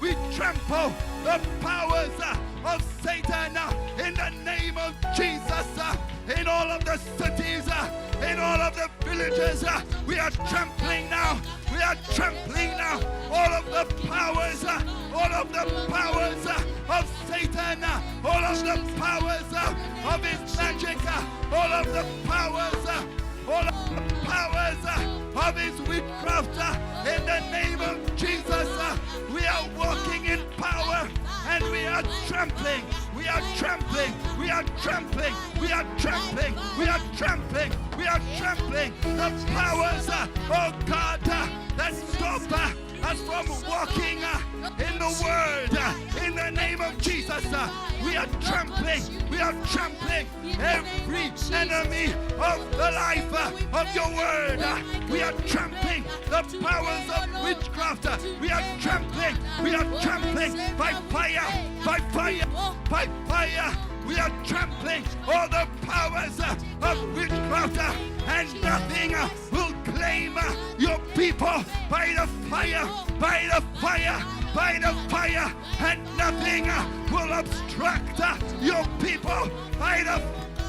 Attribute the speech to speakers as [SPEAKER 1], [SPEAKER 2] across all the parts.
[SPEAKER 1] We trample the powers of Satan in the name of Jesus. In all of the cities, in all of the villages, we are trampling now. We are trampling now all of the powers of Satan, all of the powers of his magic, all of the powers of his witchcraft. In the name of Jesus, we are walking in power and we are trampling. We are trampling. We are trampling. We are trampling. We are trampling. We are trampling the powers, oh God, that stop us from walking in the word. In the name of Jesus, we are trampling. We are trampling every enemy of the life of your word. We are trampling the powers of witchcraft. We are trampling. We are trampling by fire, by fire, by fire. We are trampling all the powers of witchcraft, and nothing will claim your people by the fire, by the fire, by the fire, and nothing will obstruct your people by the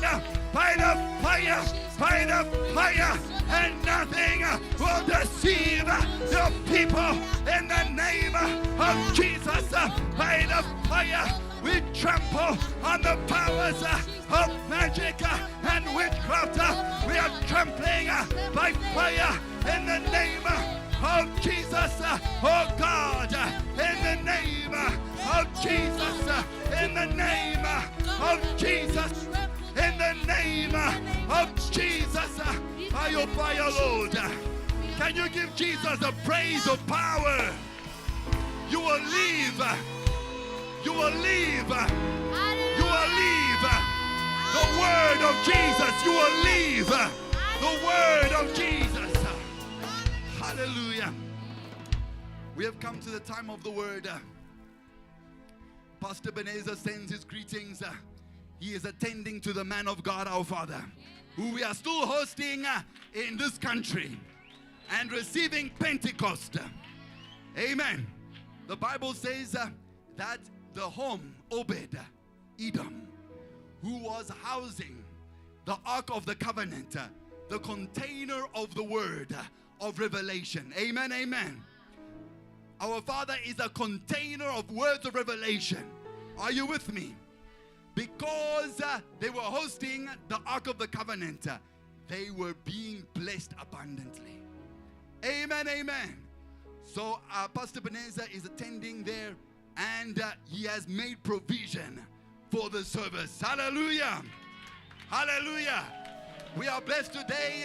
[SPEAKER 1] fire, by the fire, by the fire, and nothing will deceive your people in the name of Jesus. By the fire, we trample on the powers of magic and witchcraft. We are trampling by fire in the name of Jesus. Oh God, in the name of Jesus, in the name of Jesus, in the name of Jesus. By your fire, Lord, can you give Jesus a praise of power? You will leave. You will leave. You will leave the word of Jesus. You will leave the word of Jesus. Hallelujah. We have come to the time of the word. Pastor Ebenezer sends his greetings. He is attending to the man of God, our Father, who we are still hosting in this country and receiving Pentecost. Amen. The Bible says that the home, Obed, Edom, who was housing the Ark of the Covenant, the container of the word of revelation. Amen, amen. Our Father is a container of words of revelation. Are you with me? Because they were hosting the Ark of the Covenant, they were being blessed abundantly. Amen, amen. So Pastor Ebenezer is attending there, and he has made provision for the service. Hallelujah. Hallelujah. We are blessed today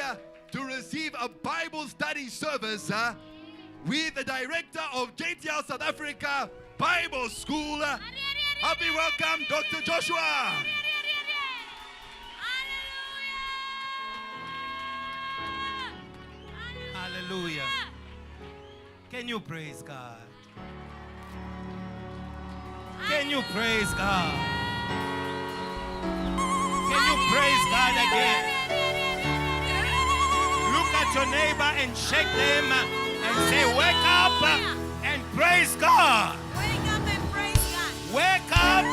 [SPEAKER 1] to receive a Bible study service with the director of JTL South Africa Bible School. Happy welcome, Dr. Joshua.
[SPEAKER 2] Hallelujah. Can you praise God? Can you praise God? Can you praise God again? Look at your neighbor and shake them and say, wake up and praise God.
[SPEAKER 3] Wake up and praise God.
[SPEAKER 2] Wake up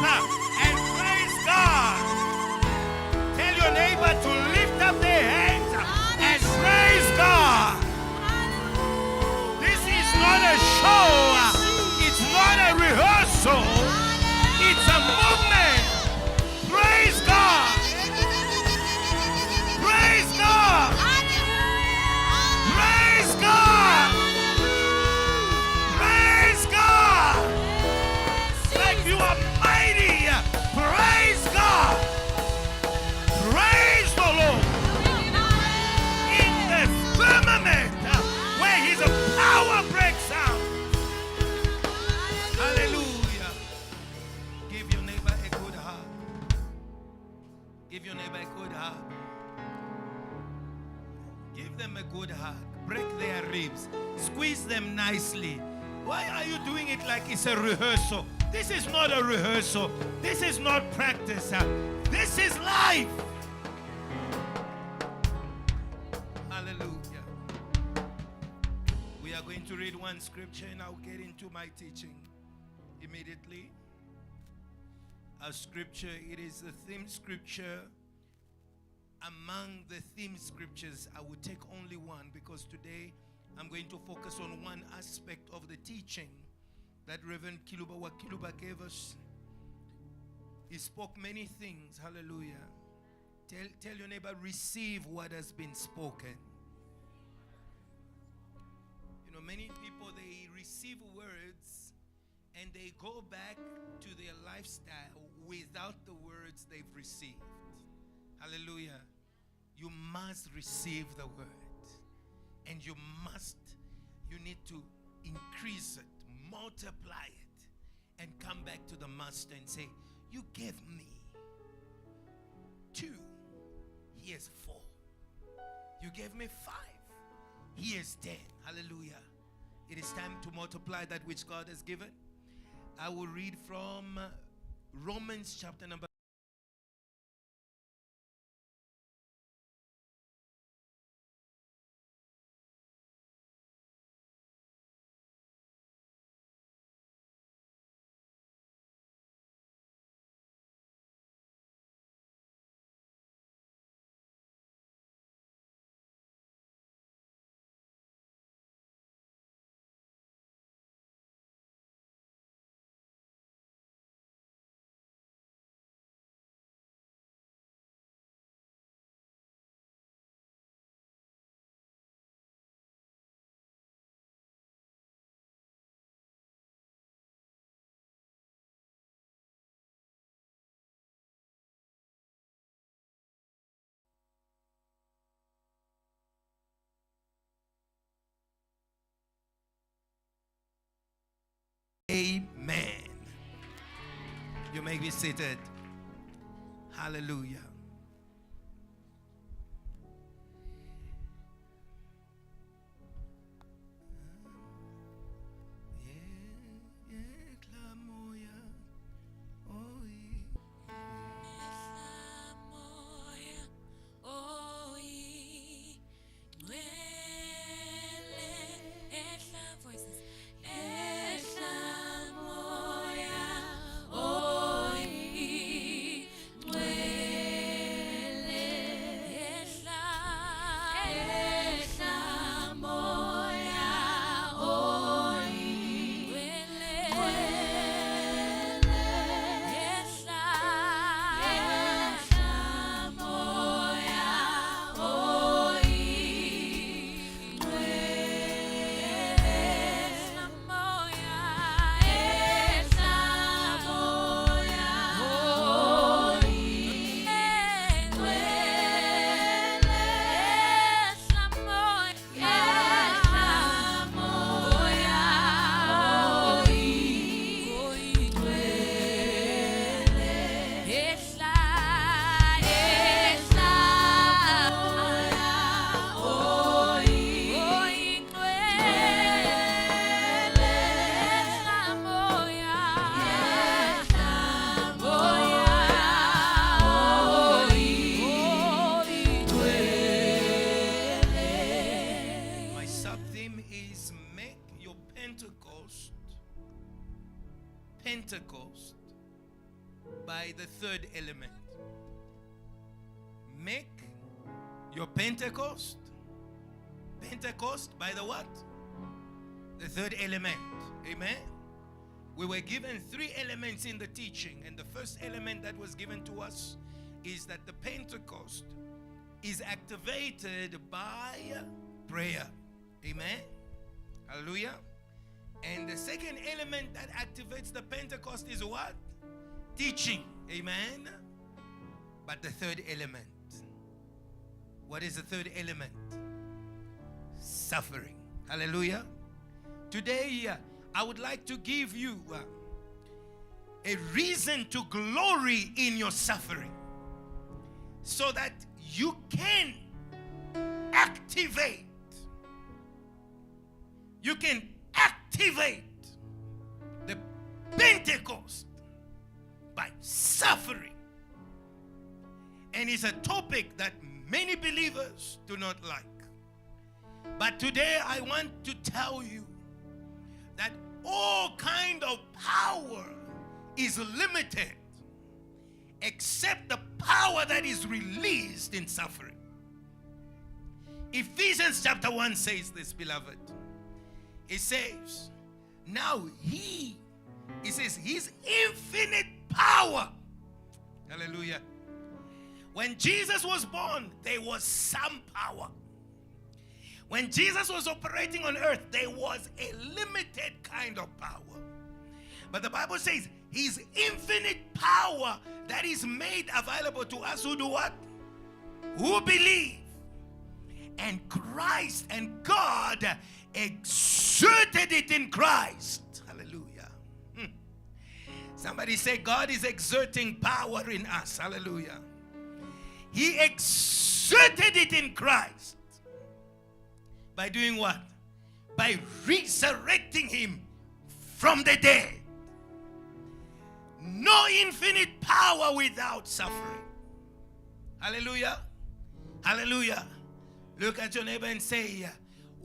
[SPEAKER 2] and praise God. Tell your neighbor to lift up their hands and praise God. This is not a show. It's not a rehearsal. It's a movement. Praise God. Praise God. Praise God. Praise God. Like you are mighty. Praise God. Praise the Lord. In the firmament where his power breaks out. Hallelujah. Give your neighbor a good hug. Give your neighbor a good hug. Give them a good hug. Break their ribs. Squeeze them nicely. Why are you doing it like it's a rehearsal? This is not a rehearsal. This is not practice. This is life. Hallelujah. We are going to read 1 one scripture and I'll get into my teaching immediately. Our scripture, it is the theme scripture. Among the theme scriptures, I will take only one because today I'm going to focus on one aspect of the teaching that Reverend Kiluba, what Kiluba gave us. He spoke many things. Hallelujah. Tell your neighbor, receive what has been spoken. You know, many people, they receive words and they go back to their lifestyle without the words they've received. Hallelujah. You must receive the word. And you need to increase it, multiply it, and come back to the master and say, you gave me 2. Here's 4. You gave me 5. Here's 10. Hallelujah. It is time to multiply that which God has given. I will read from Romans chapter number Amen. You may be seated. Hallelujah. Pentecost by the third element. Make your Pentecost by the what? The third element. Amen. We were given 3 elements in the teaching, and the first element that was given to us is that the Pentecost is activated by prayer. Amen. Hallelujah. And the second element that activates the Pentecost is what? Teaching. Amen. But the third element. What is the third element? Suffering. Hallelujah. Today, I would like to give you a reason to glory in your suffering, so that you can activate. You can activate the Pentecost by suffering. And it's a topic that many believers do not like. But today I want to tell you all kind of power is limited except the power that is released in suffering. Ephesians chapter 1 says this, beloved. It says, now it says his infinite power. Hallelujah. When Jesus was born, there was some power. When Jesus was operating on earth, there was a limited kind of power. But the Bible says his infinite power that is made available to us who do what? Who believe. And Christ and God exerted it in Christ. Hallelujah. Somebody say, God is exerting power in us. Hallelujah. He exerted it in Christ. By doing what? By resurrecting him from the dead. No infinite power without suffering. Hallelujah. Hallelujah. Look at your neighbor and say,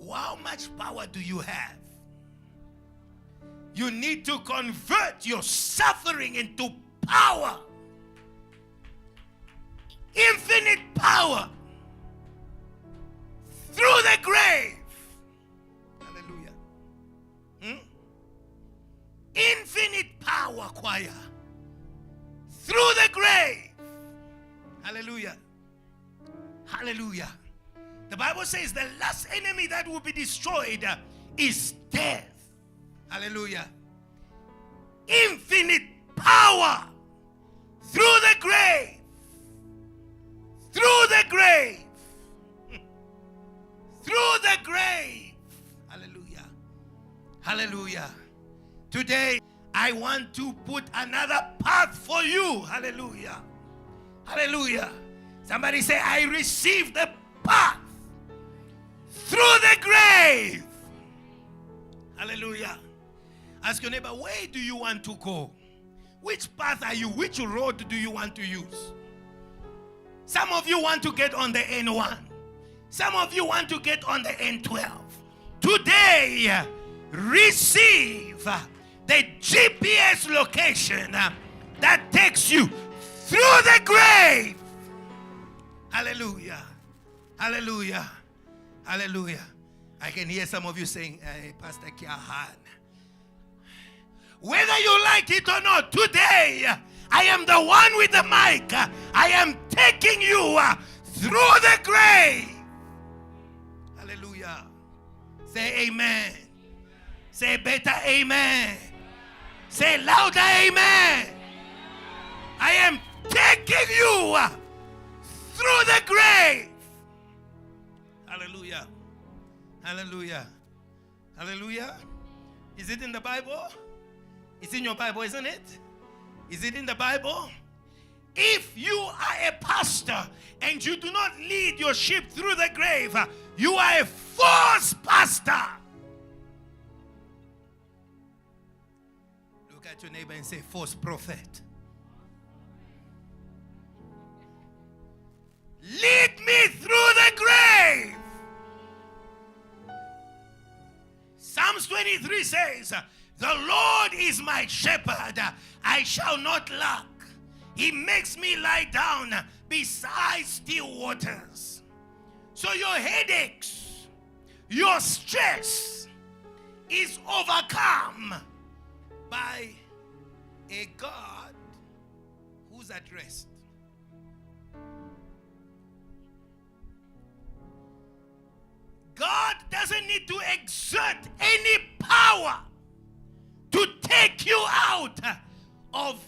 [SPEAKER 2] how much power do you have? You need to convert your suffering into power. Infinite power. Through the grave. Hallelujah. Infinite power, choir. Through the grave. Hallelujah. Hallelujah. The Bible says the last enemy that will be destroyed is death. Hallelujah. Infinite power. Through the grave. Through the grave. Through the grave. Hallelujah. Hallelujah. Today, I want to put another path for you. Hallelujah. Hallelujah. Somebody say, I receive the path through the grave. Hallelujah. Ask your neighbor, where do you want to go? Which path are you? Which road do you want to use? Some of you want to get on the N1. Some of you want to get on the N12. Today, receive the GPS location that takes you through the grave. Hallelujah. Hallelujah. Hallelujah. I can hear some of you saying, hey, Pastor Kiahan, whether you like it or not, today I am the one with the mic. I am taking you through the grave. Hallelujah. Say amen. Say better amen. Say louder amen. I am taking you through the grave. Hallelujah. Hallelujah. Hallelujah. Is it in the Bible? It's in your Bible, isn't it? Is it in the Bible? If you are a pastor and you do not lead your sheep through the grave, you are a false pastor. Look at your neighbor and say, false prophet. Lead me through the grave. Psalms 23 says, the Lord is my shepherd, I shall not lack. He makes me lie down beside still waters. So your headaches, your stress is overcome by a God who's at rest. God doesn't need to exert any power to take you out of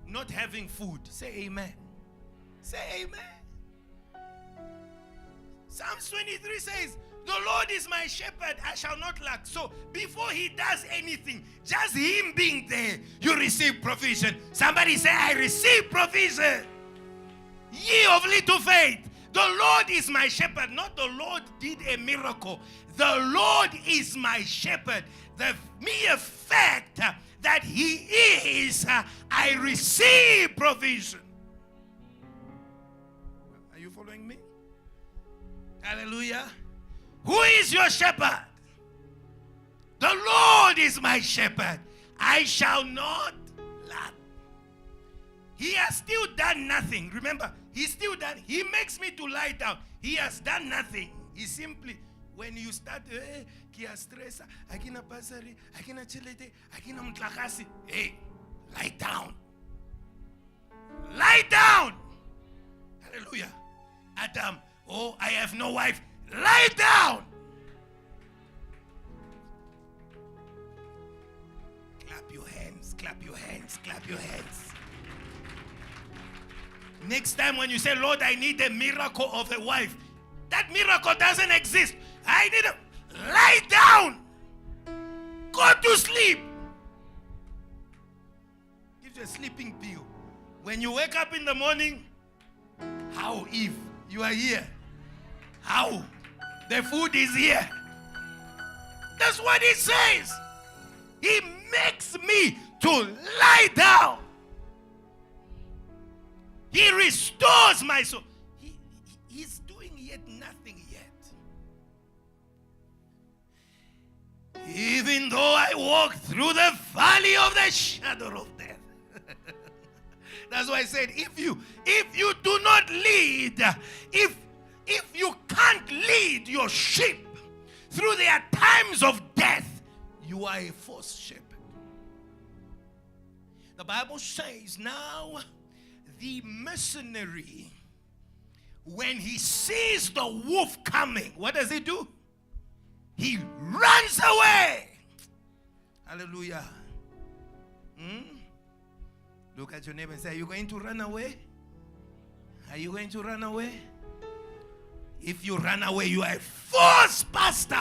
[SPEAKER 2] not having food. Say amen. Say amen. Psalms 23 says, the Lord is my shepherd, I shall not lack. So before he does anything, just him being there, you receive provision. Somebody say, I receive provision. Ye of little faith. The Lord is my shepherd. Not the Lord did a miracle. The Lord is my shepherd. The mere fact that he is, I receive provision. Are you following me? Hallelujah. Who is your shepherd? The Lord is my shepherd. I shall not lack. He has still done nothing. Remember, he makes me to lie down. He has done nothing. He simply, when you start, kia stressa, akina pasari, akina chilete, akina mtlakasi. Hey, lie down. Lie down. Hallelujah. Adam, oh, I have no wife. Lie down. Clap your hands, clap your hands, clap your hands. Next time when you say, Lord, I need a miracle of a wife, that miracle doesn't exist. I need a lie down. Go to sleep. Give you a sleeping pill. When you wake up in the morning, how if you are here? How? The food is here. That's what he says. He makes me to lie down. He restores my soul. He's doing yet nothing yet. Even though I walk through the valley of the shadow of death. That's why I said, if you do not lead, if you can't lead your sheep through their times of death, you are a false shepherd. The Bible says now, the mercenary, when he sees the wolf coming, what does he do? He runs away. Hallelujah. Look at your neighbor and say, are you going to run away? Are you going to run away? If you run away, you are a false pastor.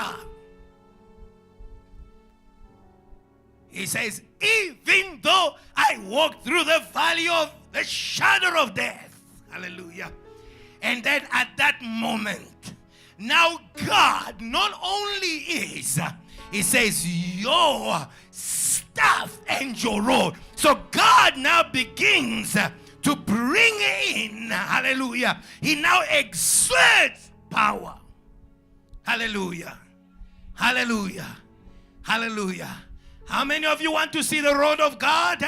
[SPEAKER 2] He says, even though I walk through the valley of the shadow of death. Hallelujah. And then at that moment, now God not only is, he says, your staff and your rod. So God now begins to bring in, hallelujah. He now exerts power. Hallelujah. Hallelujah. Hallelujah. How many of you want to see the rod of God?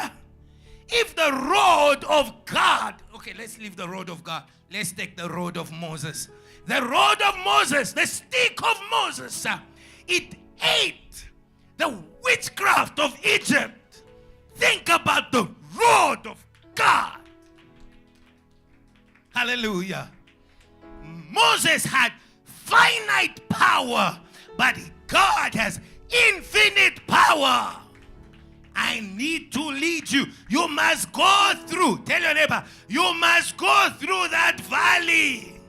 [SPEAKER 2] If the rod of God, okay, let's leave the rod of God. Let's take the rod of Moses. The rod of Moses, the stick of Moses, it ate the witchcraft of Egypt. Think about the rod of God. Hallelujah. Moses had finite power, but God has infinite power. I need to lead you. You must go through. Tell your neighbor, you must go through that valley.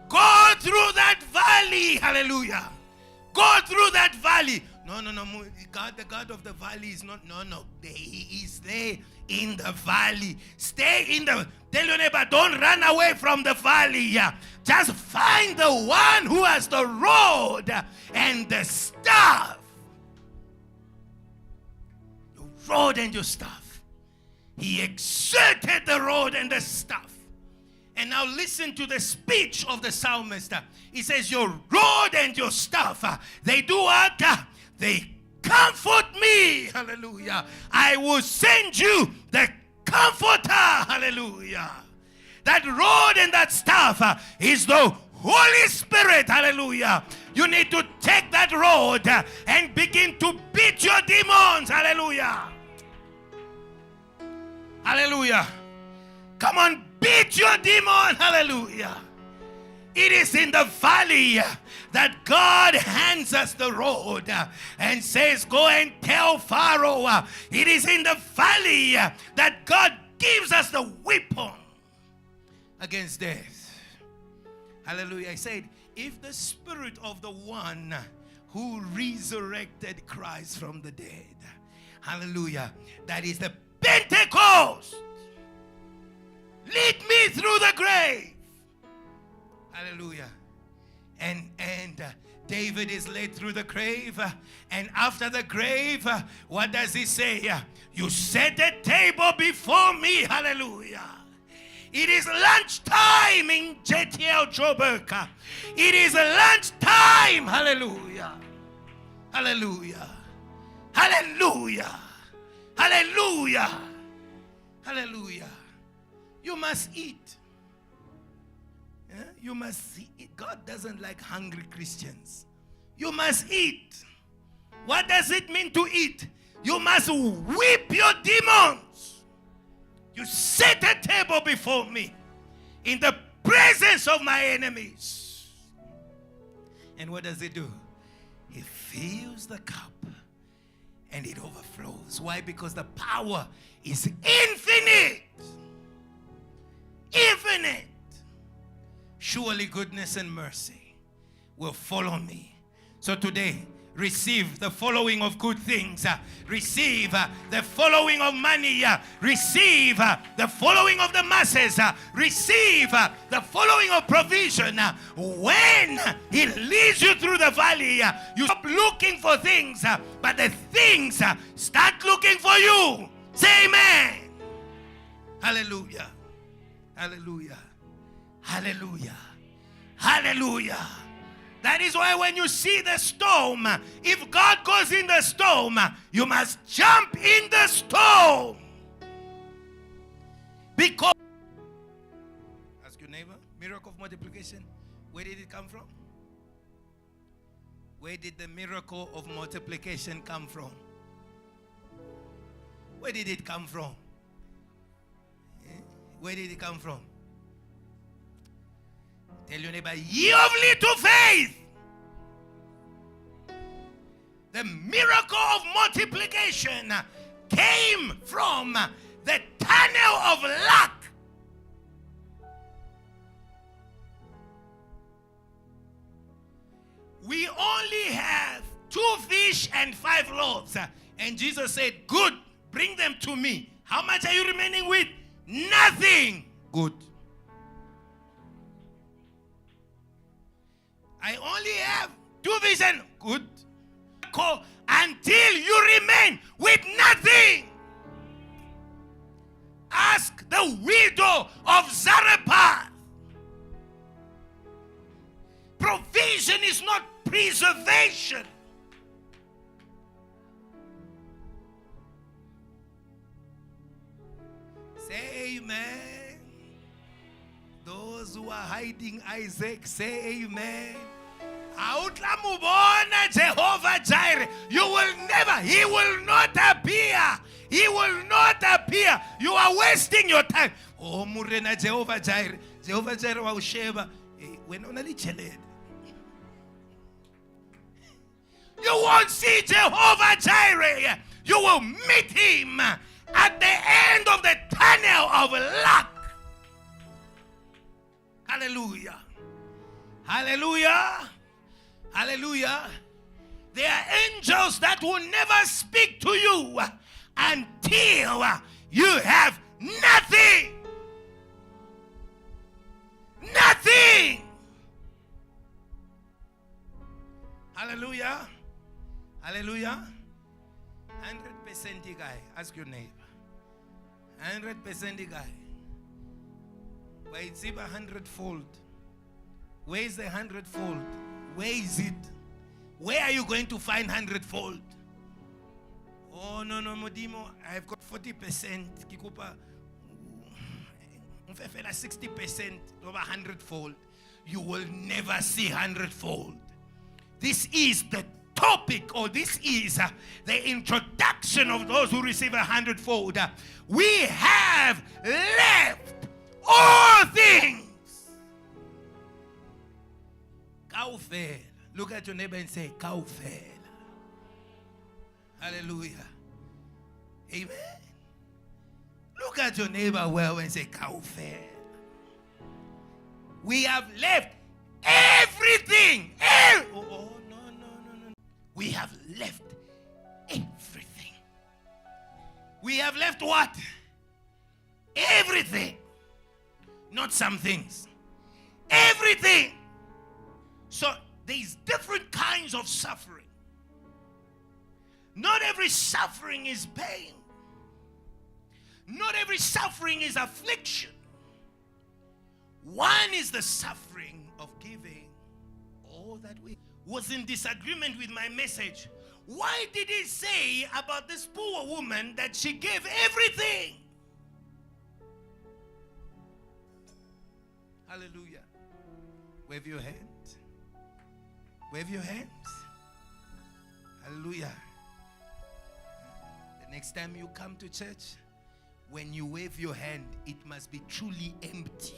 [SPEAKER 2] Go through that valley. Hallelujah. Go through that valley. No. God, the God of the valley is not. No. He is there in the valley. Stay in the. Tell your neighbor, don't run away from the valley. Just find the one who has the rod and the staff. Your rod and your staff. He exerted the rod and the staff. And now listen to the speech of the psalmist. He says, your rod and your staff, they do what? They comfort me. Hallelujah. I will send you the comforter. Hallelujah. That rod and that staff is the Holy Spirit. Hallelujah. You need to take that rod and begin to beat your demons. Hallelujah. Hallelujah. Come on, beat your demon. Hallelujah. It is in the valley that God hands us the rod and says, go and tell Pharaoh. It is in the valley that God gives us the weapon against death. Hallelujah. I said, if the spirit of the one who resurrected Christ from the dead, hallelujah, that is the Pentecost, lead me through the grave. Hallelujah. And David is led through the grave. And after the grave, what does he say? You set a table before me. Hallelujah. It is lunchtime in JTL Joburg. It is lunchtime. Hallelujah. Hallelujah. Hallelujah. Hallelujah. Hallelujah. You must eat. Yeah? You must eat. God doesn't like hungry Christians. You must eat. What does it mean to eat? You must whip your demons. You set a table before me in the presence of my enemies. And what does it do? It fills the cup and it overflows. Why? Because the power is infinite. Infinite. Surely goodness and mercy will follow me. So today, receive the following of good things. Receive the following of money. Receive the following of the masses. Receive the following of provision. When He leads you through the valley, you stop looking for things, but the things start looking for you. Say amen. Hallelujah. Hallelujah. Hallelujah. Hallelujah. That is why when you see the storm, if God goes in the storm, you must jump in the storm. Because, ask your neighbor, miracle of multiplication, where did it come from? Where did the miracle of multiplication come from? Where did it come from? Where did it come from? Tell your neighbor, ye of little faith. The miracle of multiplication came from the tunnel of luck. We only have 2 fish and 5 loaves. And Jesus said, good, bring them to me. How much are you remaining with? Nothing. Good. I only have 2 vision. Good. Until you remain with nothing. Ask the widow of Zarephath. Provision is not preservation. Say amen. Those who are hiding Isaac, say amen. Jehovah Jireh. You will never, He will not appear. He will not appear. You are wasting your time. Oh, Murena Jehovah Jireh. Jehovah Jireh wa usheba. When only cheled. You won't see Jehovah Jireh. You will meet Him at the end of the tunnel of luck. Hallelujah. Hallelujah. Hallelujah. There are angels that will never speak to you until you have nothing. Nothing. Hallelujah. Hallelujah. 100% the guy. Ask your neighbor. 100% the guy. But it's even 100-fold. Where is the 100-fold? Where is it? Where are you going to find 100-fold? Oh, no, Modimo. I've got 40%. Kikupa. 60% over 100-fold. You will never see 100-fold. This is the topic, or this is the introduction of those who receive 100-fold. We have left all things. Kaufel. Look at your neighbor and say, Kaufel. Hallelujah. Amen. Look at your neighbor well and say, Kaufel. We have left everything. No. We have left everything. We have left what? Everything. Not some things. Everything. So there's different kinds of suffering. Not every suffering is pain. Not every suffering is affliction. One is the suffering of giving all that we was in disagreement with my message Why did he say about this poor woman that she gave everything? Hallelujah. Wave your hands. Wave your hands. Hallelujah. The next time you come to church, when you wave your hand, it must be truly empty.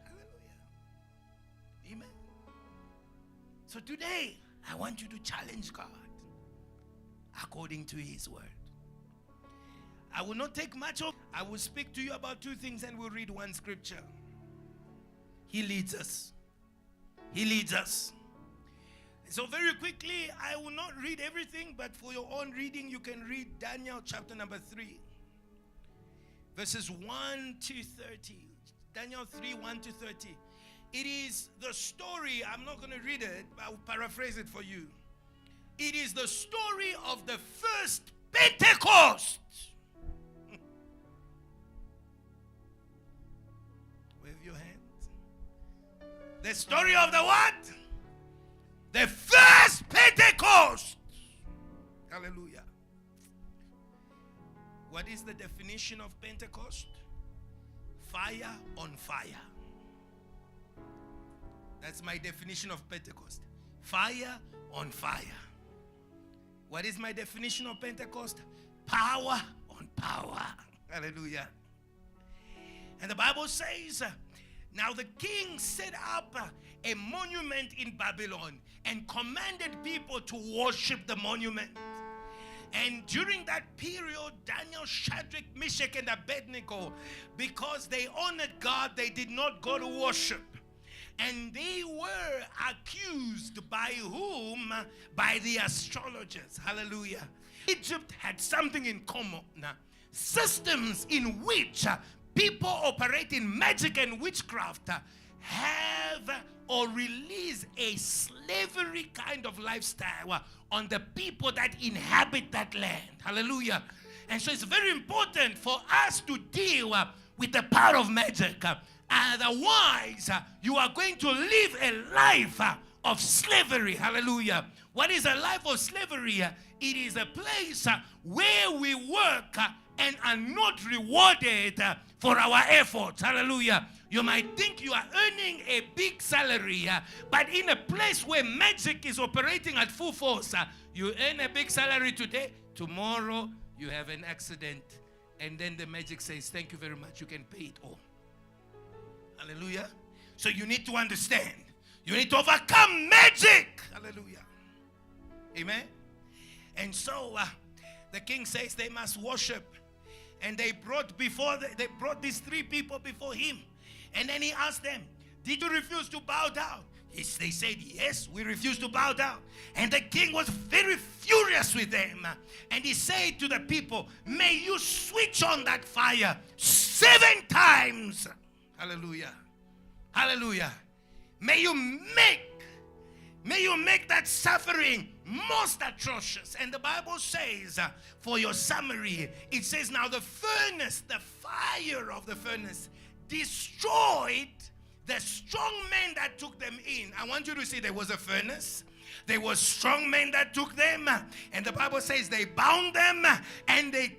[SPEAKER 2] Hallelujah. Amen. So today, I want you to challenge God according to His word. I will not take much of. I will speak to you about two things and we'll read one scripture. He leads us. He leads us. So very quickly, I will not read everything, but for your own reading, you can read Daniel chapter number 3. Verses 1 to 30. Daniel 3, 1 to 30. It is the story, I'm not going to read it, but I'll paraphrase it for you. It is the story of the first Pentecost. Wave your hands. The story of the what? The first Pentecost. Hallelujah. What is the definition of Pentecost? Fire on fire. That's my definition of Pentecost. Fire on fire. What is my definition of Pentecost? Power on power. Hallelujah. And the Bible says, now the king set up a monument in Babylon and commanded people to worship the monument. And during that period, Daniel, Shadrach, Meshach, and Abednego, because they honored God, they did not go to worship. And they were accused by whom? By the astrologers. Hallelujah. Egypt had something in common. Systems in which people operating magic and witchcraft have or release a slavery kind of lifestyle on the people that inhabit that land. Hallelujah. And so it's very important for us to deal with the power of magic. Otherwise, you are going to live a life of slavery. Hallelujah. What is a life of slavery? It is a place where we work and are not rewarded for our efforts. Hallelujah. You might think you are earning a big salary, but in a place where magic is operating at full force, you earn a big salary today, tomorrow you have an accident, and then the magic says, thank you very much, you can pay it all. Hallelujah. So you need to understand, you need to overcome magic. Hallelujah. Amen. And so the king says they must worship. And they brought these three people before him. And then he asked them, did you refuse to bow down? Yes, they said, yes, we refuse to bow down. And the king was very furious with them. And he said to the people, may you switch on that fire 7 times. Hallelujah. Hallelujah. May you make that suffering most atrocious. And the Bible says, for your summary, it says, now the furnace, the fire of the furnace, destroyed the strong men that took them in. I want you to see there was a furnace. There were strong men that took them. And the Bible says they bound them and they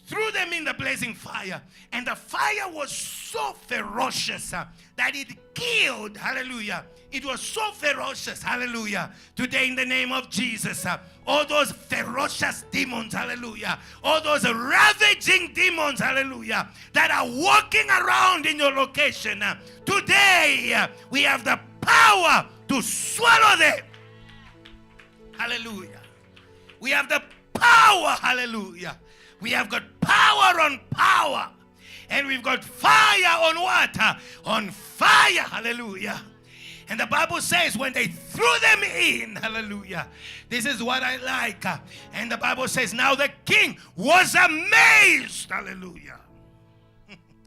[SPEAKER 2] threw them in the blazing fire. And the fire was so ferocious that it killed. Hallelujah. It was so ferocious. Hallelujah. Today in the name of Jesus, all those ferocious demons, hallelujah, all those ravaging demons, hallelujah, that are walking around in your location, today we have the power to swallow them. Hallelujah. We have the power. Hallelujah. We have got power on power. And we've got fire on what? On fire. Hallelujah. And the Bible says when they threw them in, hallelujah, this is what I like. And the Bible says now the king was amazed. Hallelujah.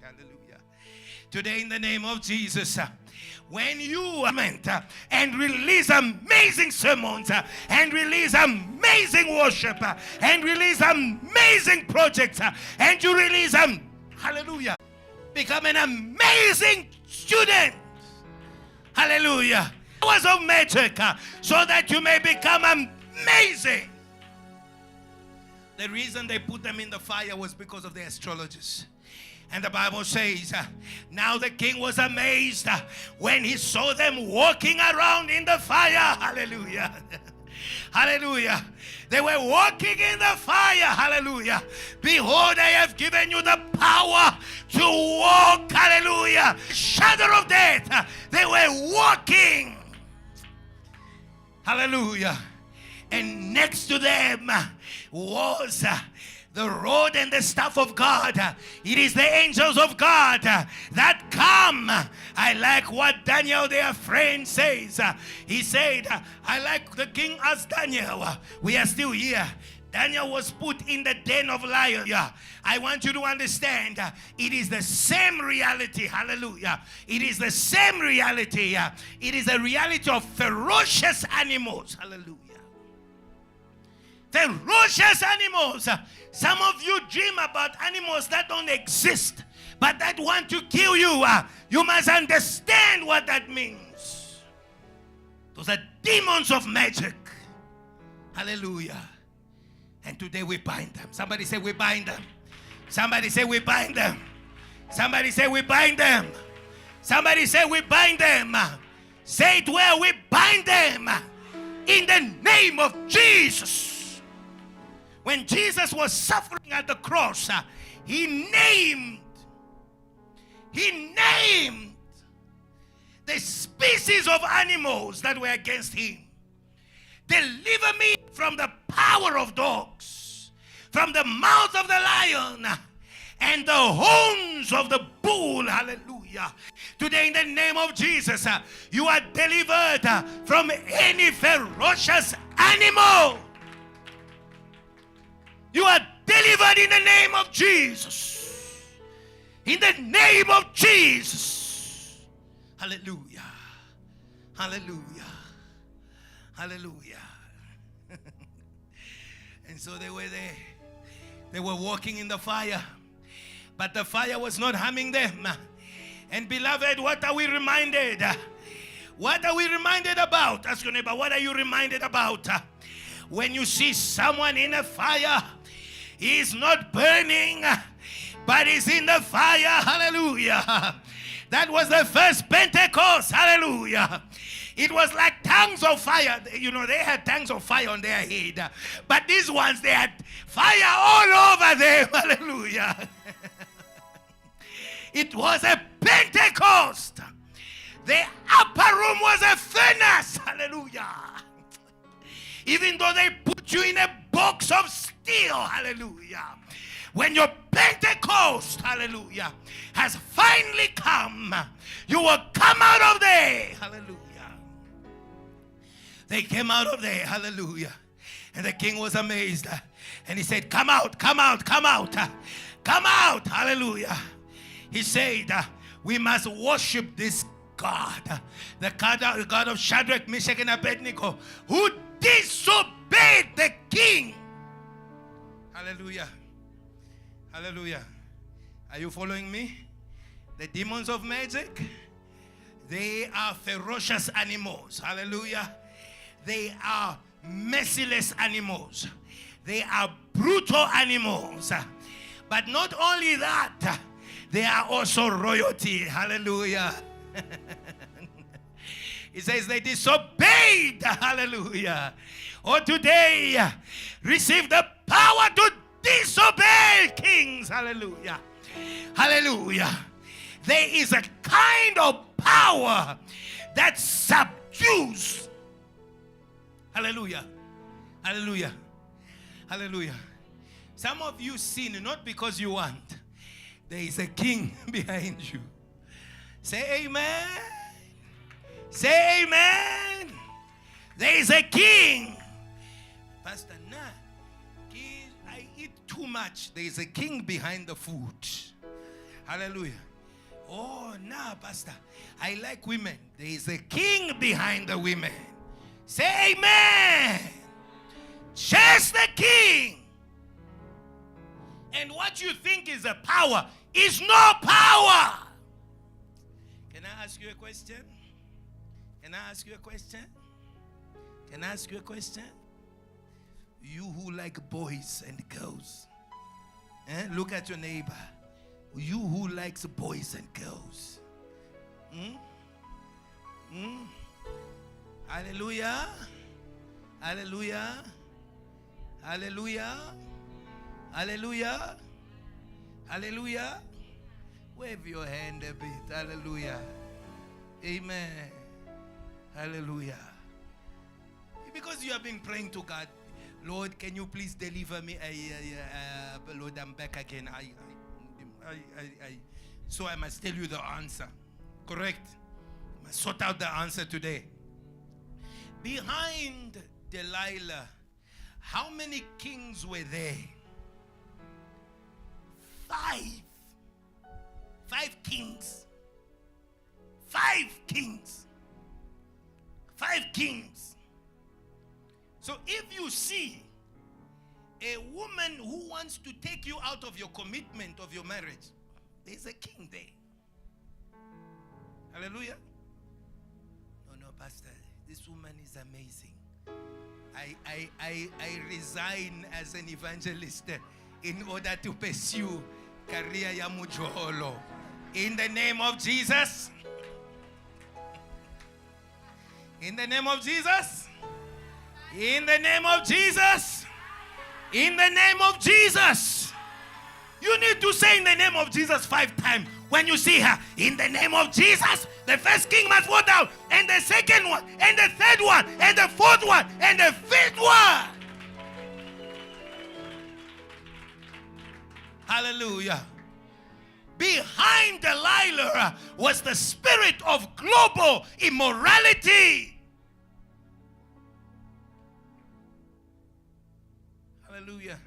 [SPEAKER 2] Hallelujah. Today in the name of Jesus, when you and release amazing sermons and release amazing worship and release amazing projects and you release hallelujah, become an amazing student. Hallelujah. powers of magic so that you may become amazing. The reason they put them in the fire was because of the astrologers. And the Bible says, now the king was amazed when he saw them walking around in the fire. Hallelujah. Hallelujah. They were walking in the fire. Hallelujah. Behold, I have given you the power to walk. Hallelujah. Shadow of death. They were walking. Hallelujah. And next to them was the rod and the staff of God. It is the angels of God that come. I like what Daniel, their friend, says. He said, I like the king as Daniel. We are still here. Daniel was put in the den of lions. I want you to understand, it is the same reality. Hallelujah. It is the same reality. It is a reality of ferocious animals. Hallelujah. Ferocious animals. Some of you dream about animals that don't exist, but that want to kill you. You must understand what that means. Those are demons of magic. Hallelujah. And today we bind them. Somebody say we bind them. Somebody say we bind them. Somebody say we bind them. Somebody say we bind them. Say it well, we bind them in the name of Jesus. When Jesus was suffering at the cross, he named the species of animals that were against him. Deliver me from the power of dogs, from the mouth of the lion, and the horns of the bull. Hallelujah. Today in the name of Jesus, you are delivered from any ferocious animal. You are delivered in the name of Jesus. In the name of Jesus. Hallelujah. Hallelujah. Hallelujah. And so they were there. They were walking in the fire. But the fire was not harming them. And beloved, what are we reminded? What are we reminded about? Ask your neighbor, what are you reminded about? When you see someone in a fire, he is not burning, but he's in the fire. Hallelujah. That was the first Pentecost. Hallelujah. It was like tongues of fire. You know, they had tongues of fire on their head. But these ones, they had fire all over them. Hallelujah. It was a Pentecost. The upper room was a furnace. Hallelujah. Even though they put you in a box of steel. Hallelujah. When your Pentecost, hallelujah, has finally come, you will come out of there. Hallelujah. They came out of there. Hallelujah. And the king was amazed. And he said, come out, come out, come out. Come out. Hallelujah. He said, we must worship this God. The God of Shadrach, Meshach, and Abednego, who disobeyed the king. Hallelujah. Hallelujah. Are you following me? The demons of magic, they are ferocious animals. Hallelujah. They are merciless animals. They are brutal animals. But not only that, they are also royalty. Hallelujah. It says they disobeyed. Hallelujah. Or today, receive the power to disobey kings. Hallelujah. Hallelujah. There is a kind of power that subdues. Hallelujah. Hallelujah. Hallelujah. Some of you sin not because you want. There is a king behind you. Say amen. Say amen. There is a king. Pastor, I eat too much. There is a king behind the food. Hallelujah. Oh, Pastor, I like women. There is a king behind the women. Say amen. Chase the king. And what you think is a power is no power. Can I ask you a question? Can I ask you a question? Can I ask you a question? You who like boys and girls, look at your neighbor. You who likes boys and girls. Hallelujah. Hallelujah. Hallelujah. Hallelujah. Hallelujah. Wave your hand a bit. Hallelujah. Amen. Hallelujah. Because you have been praying to God, Lord, can you please deliver me? Lord, I'm back again. So I must tell you the answer. Correct? I must sort out the answer today. Behind Delilah, how many kings were there? 5. 5 kings. 5 kings. 5 kings. So if you see a woman who wants to take you out of your commitment of your marriage, there's a king there. Hallelujah. No, Pastor, this woman is amazing. I resign as an evangelist in order to pursue career ya mujolo. In the name of Jesus. In the name of Jesus. In the name of Jesus. In the name of Jesus. You need to say in the name of Jesus 5 times when you see her. In the name of Jesus. The first king must fall down. And the second one. And the third one. And the fourth one. And the fifth one. Hallelujah. Behind Delilah was the spirit of global immorality. Hallelujah.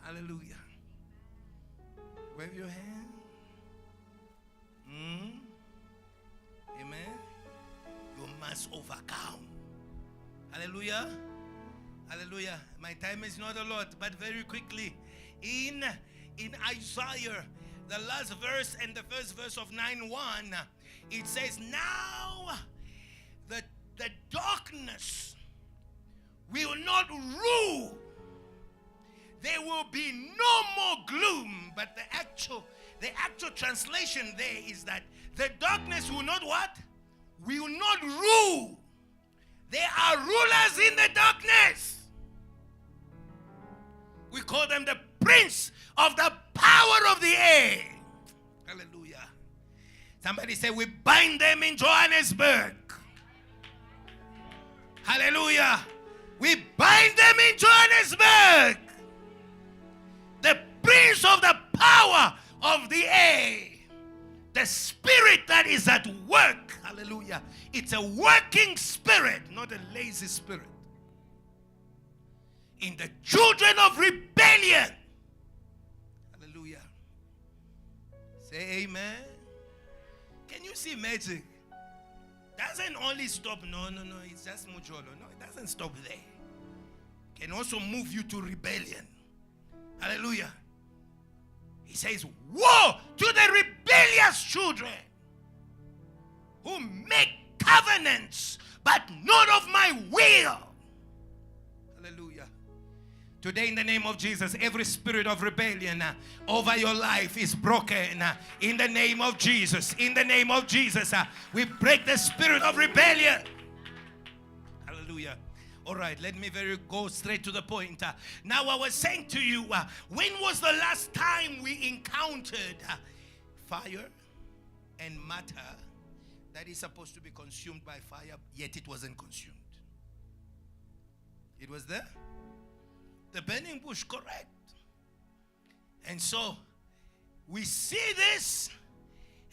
[SPEAKER 2] Hallelujah. Wave your hand. Amen. You must overcome. Hallelujah. Hallelujah. My time is not a lot, but very quickly. In Isaiah, the last verse and the first verse of 9:1, it says, now the darkness will not rule. There will be no more gloom. But the actual translation there is that the darkness will not what? Will not rule. There are rulers in the darkness. We call them the prince of the power of the air. Hallelujah. Somebody say, we bind them in Johannesburg. Hallelujah. We bind them in Johannesburg. The prince of the power of the air. The spirit that is at work. Hallelujah. It's a working spirit, not a lazy spirit. In the children of rebellion. Hallelujah. Say amen. Can you see magic? Doesn't only stop. No. It's just mujolo. No, it doesn't stop there. Can also move you to rebellion. Hallelujah. He says, woe to the rebellious children who make covenants, but not of my will. Hallelujah. Today, in the name of Jesus, every spirit of rebellion over your life is broken. In the name of Jesus. In the name of Jesus. We break the spirit of rebellion. Hallelujah. All right, let me go straight to the point. Now, I was saying to you, when was the last time we encountered fire and matter that is supposed to be consumed by fire, yet it wasn't consumed? It was there. The burning bush, correct. And so, we see this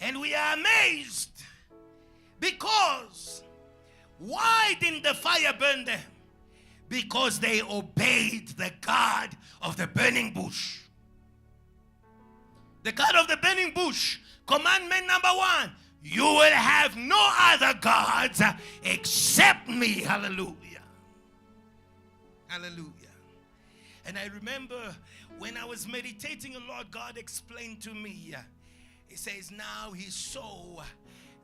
[SPEAKER 2] and we are amazed. Because, why didn't the fire burn them? Because they obeyed the God of the burning bush. The God of the burning bush, commandment number 1, you will have no other gods except me. Hallelujah. Hallelujah. And I remember when I was meditating a lot, God explained to me. He says, now he saw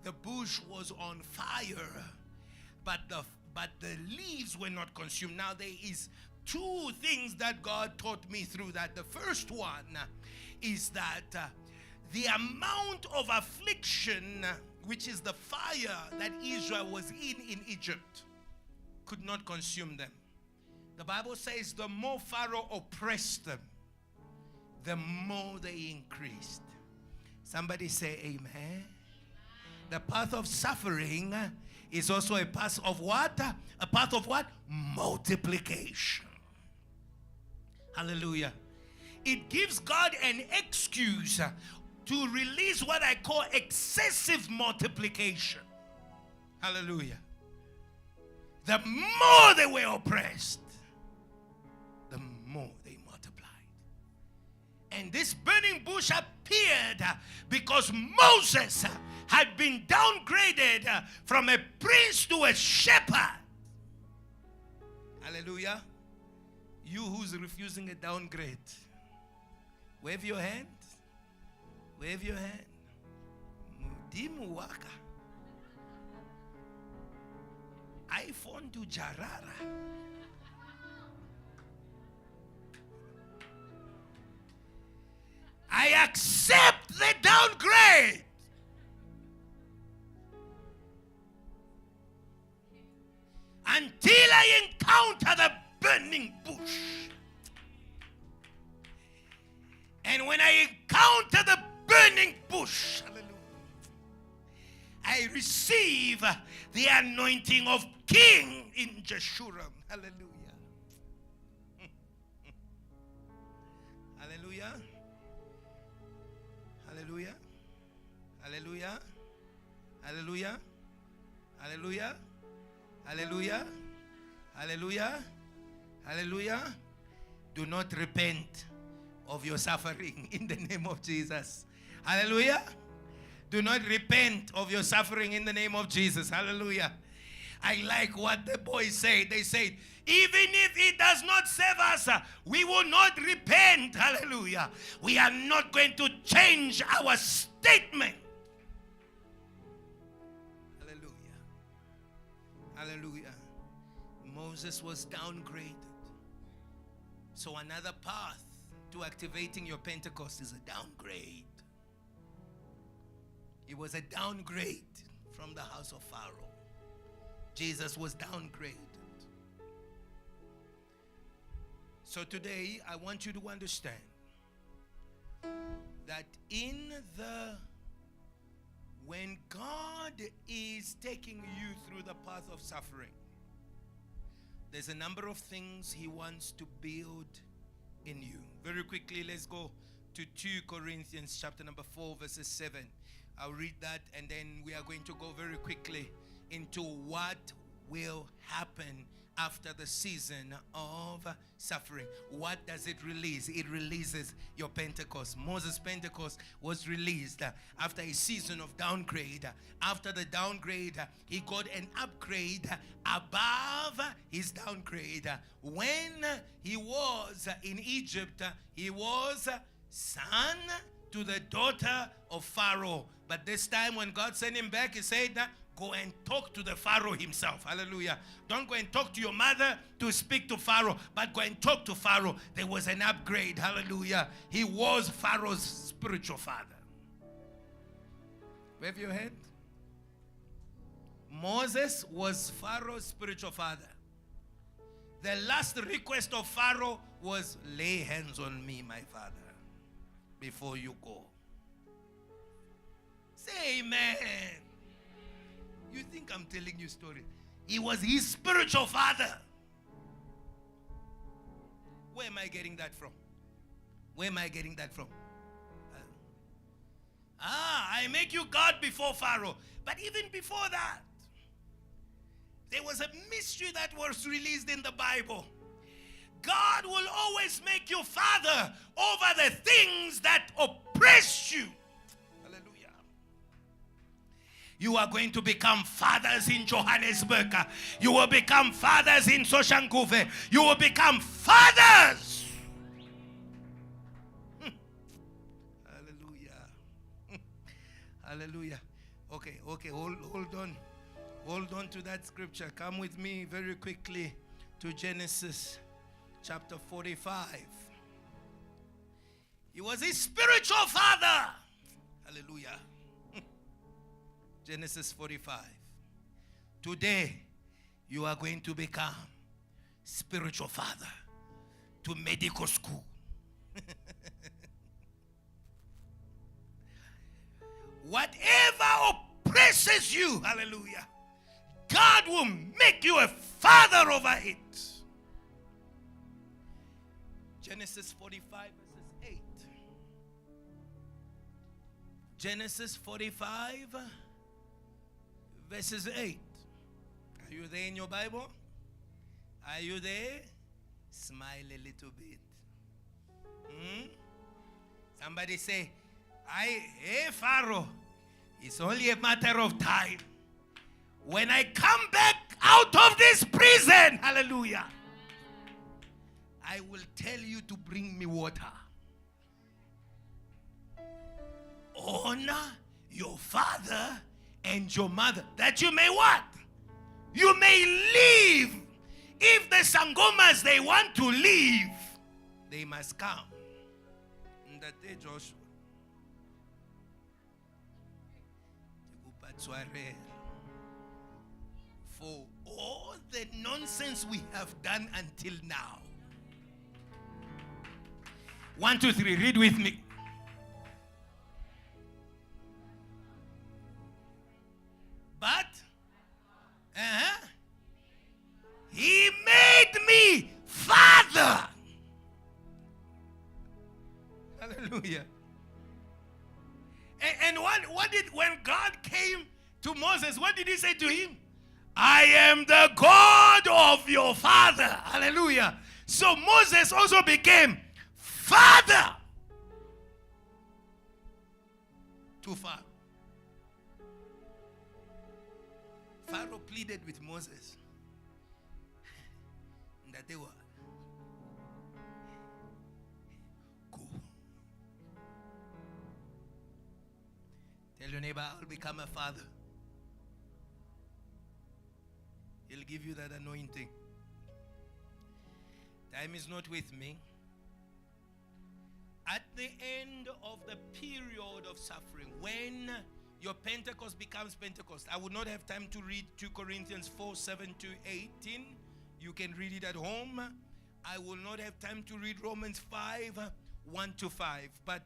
[SPEAKER 2] The bush was on fire, but the leaves were not consumed. Now there is two things that God taught me through that. The first one is that the amount of affliction, which is the fire that Israel was in Egypt, could not consume them. The Bible says the more Pharaoh oppressed them, the more they increased. Somebody say amen. The path of suffering is also a path of what? A path of what? Multiplication. Hallelujah. It gives God an excuse to release what I call excessive multiplication. Hallelujah. The more they were oppressed, the more they multiplied. And this burning bush appeared because Moses had been downgraded from a prince to a shepherd. Hallelujah. You who's refusing a downgrade, wave your hand. Wave your hand. Mudimu waka. iPhone to Jarara. I accept the downgrade. Until I encounter the burning bush. And when I encounter the burning bush, hallelujah, I receive the anointing of King in Jeshurun. Hallelujah. Hallelujah. Hallelujah. Hallelujah. Hallelujah. Hallelujah. Hallelujah. Hallelujah. Hallelujah. Do not repent of your suffering in the name of Jesus. Hallelujah. Do not repent of your suffering in the name of Jesus. Hallelujah. I like what the boys say. They said, even if it does not save us, we will not repent. Hallelujah. We are not going to change our statement. Hallelujah. Hallelujah. Moses was downgraded. So another path to activating your Pentecost is a downgrade. It was a downgrade from the house of Pharaoh. Jesus was downgraded. So today, I want you to understand that when God is taking you through the path of suffering, there's a number of things He wants to build in you. Very quickly, let's go to 2 Corinthians chapter number 4, verses 7. I'll read that, and then we are going to go very quickly into what will happen after the season of suffering. What does it release? It releases your Pentecost. Moses' Pentecost was released after a season of downgrade. After the downgrade, he got an upgrade above his downgrade. When he was in Egypt, he was son to the daughter of Pharaoh. But this time when God sent him back, he said, go and talk to the Pharaoh himself. Hallelujah. Don't go and talk to your mother to speak to Pharaoh, but go and talk to Pharaoh. There was an upgrade. Hallelujah. He was Pharaoh's spiritual father. Wave your head. Moses was Pharaoh's spiritual father. The last request of Pharaoh was, lay hands on me, my father, before you go. Say amen. You think I'm telling you a story? He was his spiritual father. Where am I getting that from? Where am I getting that from? I make you God before Pharaoh. But even before that, there was a mystery that was released in the Bible. God will always make you father over the things that oppress you. Hallelujah. You are going to become fathers in Johannesburg. You will become fathers in Soshanguve. You will become fathers. Hallelujah. Hallelujah.
[SPEAKER 1] Okay, hold on. Hold on to that scripture. Come with me very quickly to Genesis chapter 45. He was his spiritual father. Hallelujah. Genesis 45. Today, you are going to become spiritual father to medical school. Whatever oppresses you, hallelujah, God will make you a father over it. Genesis 45 verses 8. Genesis 45 verses 8. Are you there in your Bible? Are you there? Smile a little bit. Somebody say, hey Pharaoh, it's only a matter of time. When I come back out of this prison, hallelujah, I will tell you to bring me water. Honor your father and your mother, that you may what? You may leave. If the Sangomas, they want to leave, they must come. That day, Joshua. For all the nonsense we have done until now. 1, 2, 3, read with me. But he made me father. Hallelujah. And what did, when God came to Moses, what did he say to him? I am the God of your father. Hallelujah. So Moses also became father to Pharaoh. Pharaoh pleaded with Moses that they were go. Tell your neighbor, I'll become a father. He'll give you that anointing. Time is not with me. At the end of the period of suffering, when your Pentecost becomes Pentecost, I would not have time to read 2 Corinthians 4, 7 to 18. You can read it at home. I will not have time to read Romans 5, 1 to 5. But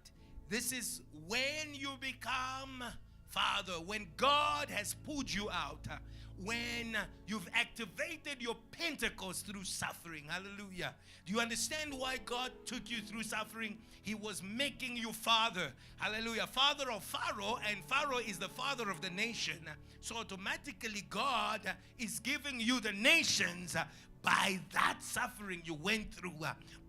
[SPEAKER 1] this is when you become father, when God has pulled you out, when you've activated your Pentecost through suffering. Hallelujah. Do you understand why God took you through suffering? He was making you father. Hallelujah. Father of Pharaoh, and Pharaoh is the father of the nation. So automatically God is giving you the nations by that suffering you went through.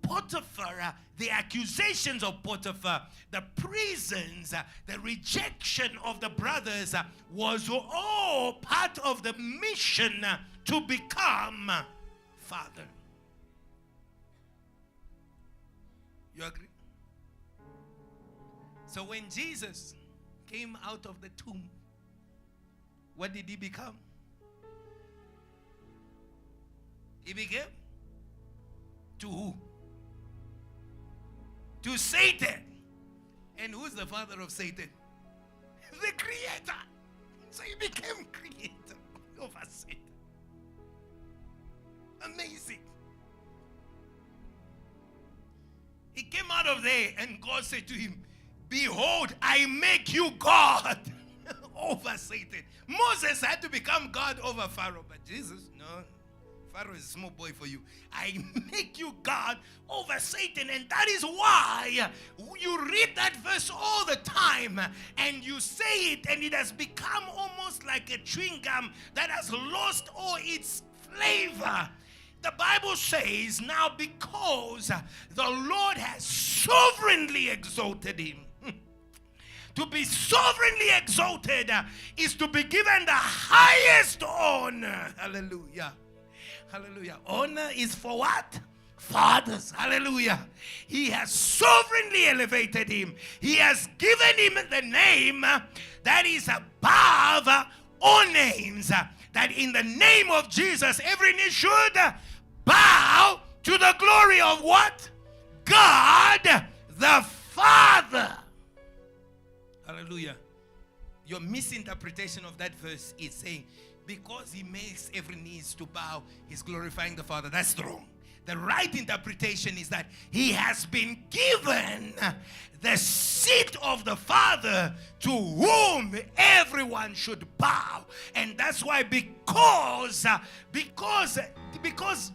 [SPEAKER 1] Potiphar, the accusations of Potiphar, the prisons, the rejection of the brothers was all part of the mission to become father. You agree? So when Jesus came out of the tomb, what did he become? He became to who? To Satan. And who's the father of Satan? The creator. So he became creator over Satan. Amazing. He came out of there and God said to him, behold, I make you God over Satan. Moses had to become God over Pharaoh, but Jesus, no. Pharaoh is a small boy for you. I make you God over Satan. And that is why you read that verse all the time and you say it, and it has become almost like a chewing gum that has lost all its flavor. The Bible says, now because the Lord has sovereignly exalted him. To be sovereignly exalted is to be given the highest honor. Hallelujah. Hallelujah. Honor is for what?
[SPEAKER 2] fathers. Hallelujah. He has sovereignly elevated him. He has given him the name that is above all names. That in the name of Jesus, every knee should bow to the glory of what? God the Father. Hallelujah. Your misinterpretation of that verse is saying, because he makes every knee to bow, he's glorifying the Father. That's wrong. The right interpretation is that he has been given the seat of the Father to whom everyone should bow. And that's why because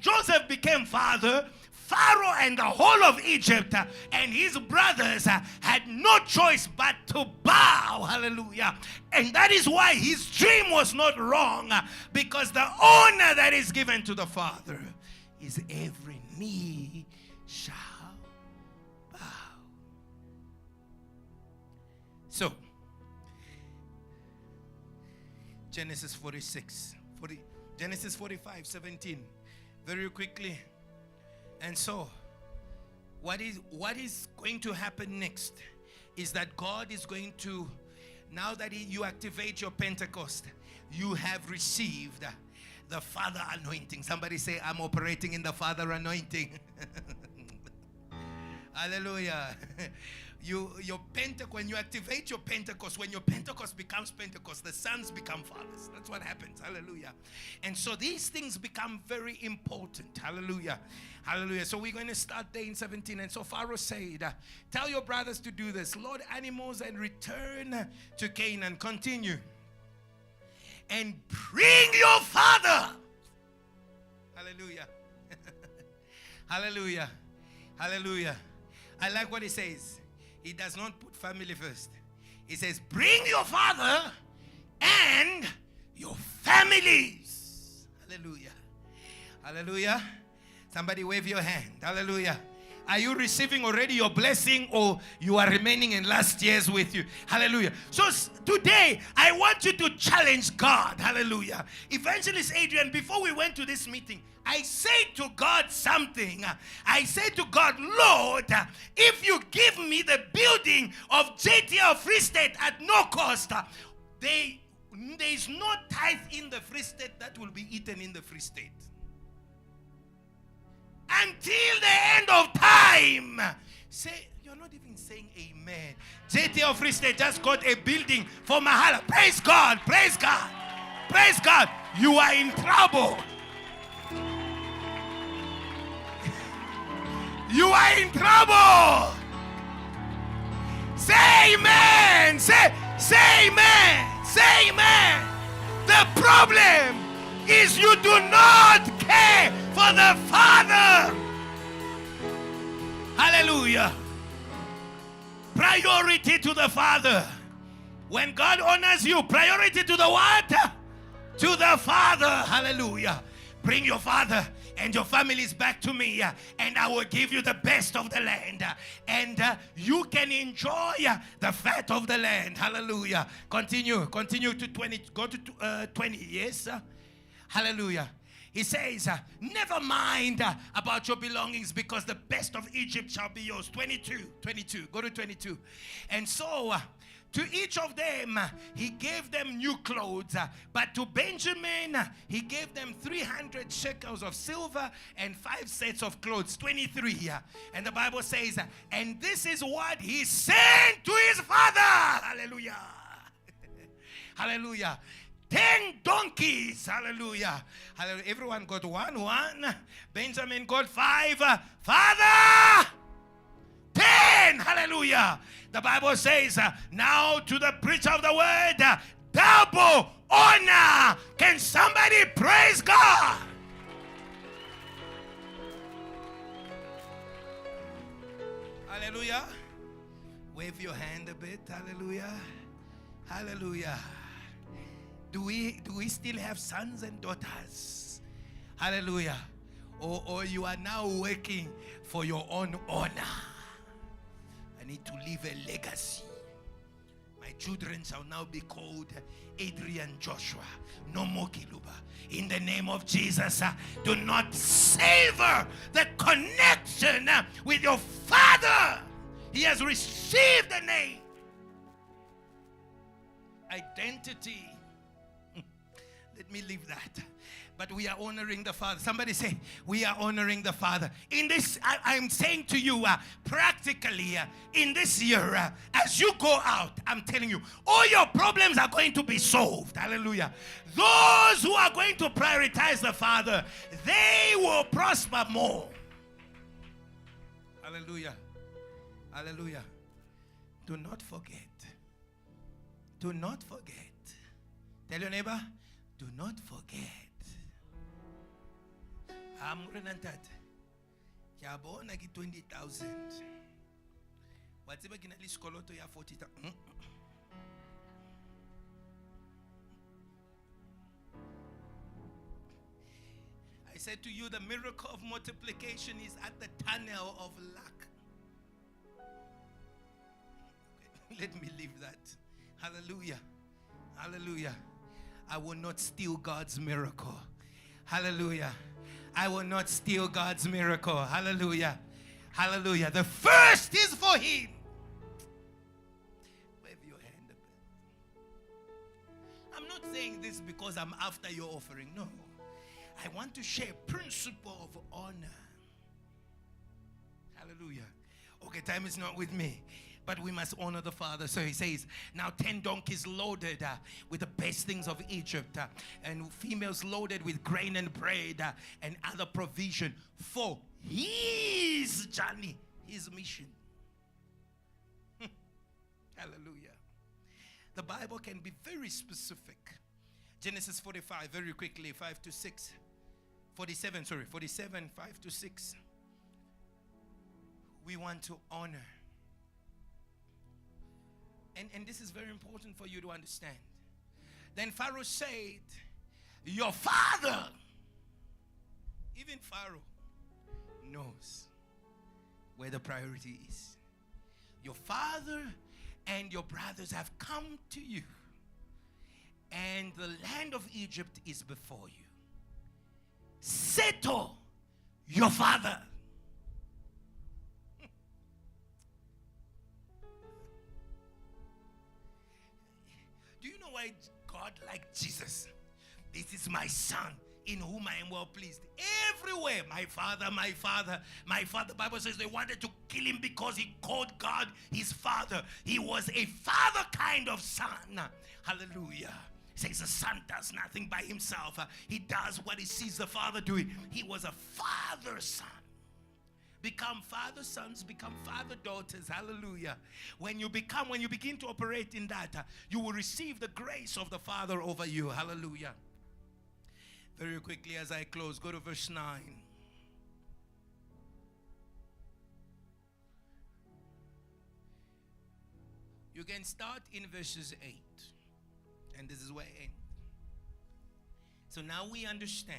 [SPEAKER 2] Joseph became father, Pharaoh and the whole of Egypt and his brothers had no choice but to bow. Hallelujah. And that is why his dream was not wrong, because the honor that is given to the Father is every knee shall bow. So, Genesis 45:17, very quickly. And so, what is going to happen next is that God is going to, now that you activate your Pentecost, you have received the Father anointing. Somebody say, I'm operating in the Father anointing. Hallelujah. When you activate your Pentecost, when your Pentecost becomes Pentecost, the sons become fathers. That's what happens. Hallelujah. And so these things become very important. Hallelujah. Hallelujah. So we're going to start there in 17. And so Pharaoh said, tell your brothers to do this. Load animals and return to Canaan. Continue. And bring your father. Hallelujah. Hallelujah. Hallelujah. I like what he says. He does not put family first. He says, bring your father and your families. Hallelujah. Hallelujah. Somebody wave your hand. Hallelujah. Are you receiving already your blessing, or you are remaining in last year's with you? Hallelujah. So today, I want you to challenge God. Hallelujah. Evangelist Adrian, before we went to this meeting, I said to God something. I said to God, Lord, if you give me the building of JTL Free State at no cost, there is no tithe in the Free State that will be eaten in the Free State. Until the end of time. Say, you're not even saying amen. JTL Free State just got a building for Mahala. Praise God. Praise God. Praise God. You are in trouble. You are in trouble. Say amen. Say amen. Say amen. The problem is you do not care for the Father. Hallelujah. Priority to the Father. When God honors you, priority to the what? To the Father. Hallelujah. Bring your father and your families back to me, and I will give you the best of the land, and you can enjoy the fat of the land. Hallelujah. Continue to 20. Go to 20. Yes. Hallelujah. He says, never mind about your belongings, because the best of Egypt shall be yours. 22. Go to 22. And so to each of them he gave them new clothes, but to Benjamin he gave them 300 shekels of silver and 5 sets of clothes. 23. And the Bible says, and this is what he sent to his father. Hallelujah. Hallelujah. 10 donkeys. Hallelujah. Hallelujah. Everyone got one. Benjamin got 5. Father, 10. Hallelujah. The Bible says, now to the preacher of the word, double honor. Can somebody praise God? Hallelujah. Wave your hand a bit. Hallelujah. Hallelujah. Do we still have sons and daughters? Hallelujah. Or you are now working for your own honor? I need to leave a legacy. My My children shall now be called Adrian Joshua. No more Kiluba. In the name of Jesus, do not savor the connection with your father. He has received a name. Identity. Let me leave that. But we are honoring the Father. Somebody say, we are honoring the Father. In this, I'm saying to you, practically, in this year, as you go out, I'm telling you, all your problems are going to be solved. Hallelujah. Those who are going to prioritize the Father, they will prosper more. Hallelujah. Hallelujah. Do not forget. Do not forget. Tell your neighbor, do not forget. I'm renantat. Yabona ki 20,000. Whatever kina liskoloto ya 40,000. I said to you, the miracle of multiplication is at the tunnel of luck. Okay, let me leave that. Hallelujah. Hallelujah. I will not steal God's miracle. Hallelujah. I will not steal God's miracle. Hallelujah. Hallelujah. The first is for him. Wave your hand up. I'm not saying this because I'm after your offering. No. I want to share a principle of honor. Hallelujah. Okay, time is not with me. But we must honor the Father. So he says, now 10 donkeys loaded with the best things of Egypt, and females loaded with grain and bread and other provision for his journey, his mission. Hallelujah. The Bible can be very specific. Genesis 45, very quickly, 5 to 6. 47, 5 to 6. We want to honor. And this is very important for you to understand. Then Pharaoh said, your father, even Pharaoh, knows where the priority is. Your father and your brothers have come to you, and the land of Egypt is before you. Settle your father. Do you know why God liked Jesus? This is my son in whom I am well pleased. Everywhere, my father, my father, my father. The Bible says they wanted to kill him because he called God his father. He was a father kind of son. Hallelujah. Says the son does nothing by himself. He does what he sees the father doing. He was a father son. Become father sons, become father daughters. Hallelujah. When you begin to operate in that, you will receive the grace of the Father over you. Hallelujah. Very quickly as I close, go to verse 9. You can start in verses 8. And this is where I end. So now we understand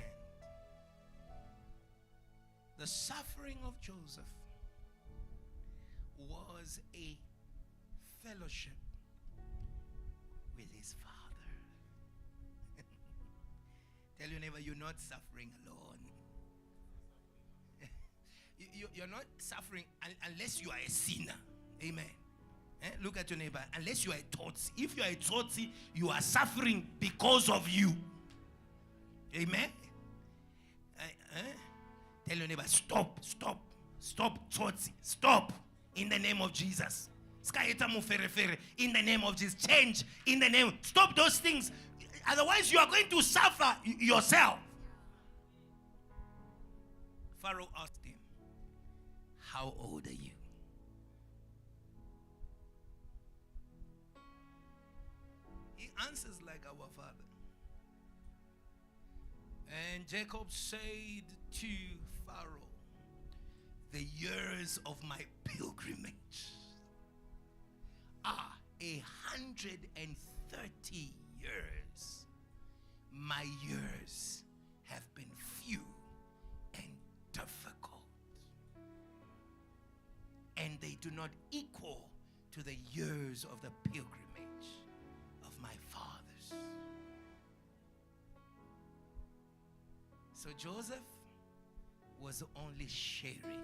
[SPEAKER 2] the suffering of Joseph was a fellowship with his father. Tell your neighbor, you're not suffering alone. You're not suffering unless you are a sinner. Amen. Look at your neighbor. Unless you are a Tsotsi. If you are a Tsotsi, you are suffering because of you. Amen. Tell your neighbor, stop, Tsotsi, stop, in the name of Jesus. In the name of Jesus, change, in the name, stop those things. Otherwise, you are going to suffer yourself. Pharaoh asked him, how old are you? He answers like our father. And Jacob said to Pharaoh, the years of my pilgrimage are 130 years. My years have been few and difficult, and they do not equal to the years of the pilgrimage of my fathers. So Joseph was only sharing